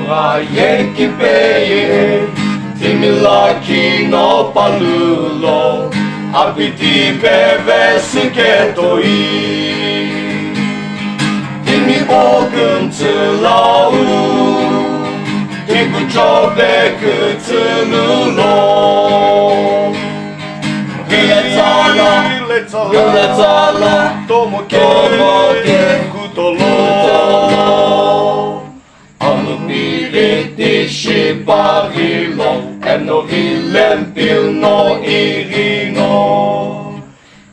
Raie peye Timilaki no palulo Apiti beves ketoi Timi ogun tlau Tiku chobe kutululo Ghile Tsala Tomo ke Hutolo Alupiriti shibarilo Eno hilempil no irino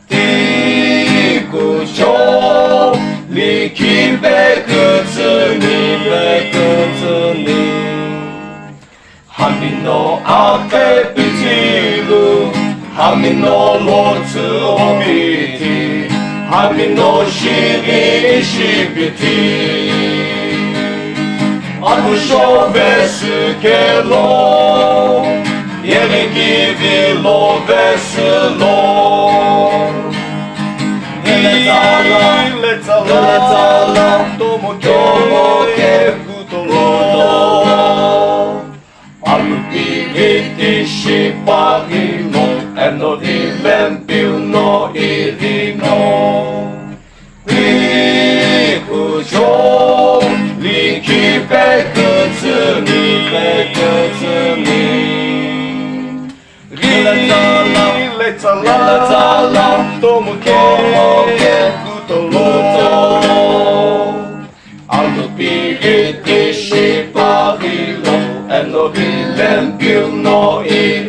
Tiku cho Liki bekutsuni Hami no ake pitilu Hami no lotsu obiti Hami no shiri shibiti Akusho vesu kelo Yeregi vilo veselo Ghile Tsala Tomo ke Hutolo Alupiriti shibarilo Eno hilempil no irino Rikujo Liki bekutsuni Ghile Tsala Tomo ke Hutolo Alupiriti shibarilo Eno hilempil no irino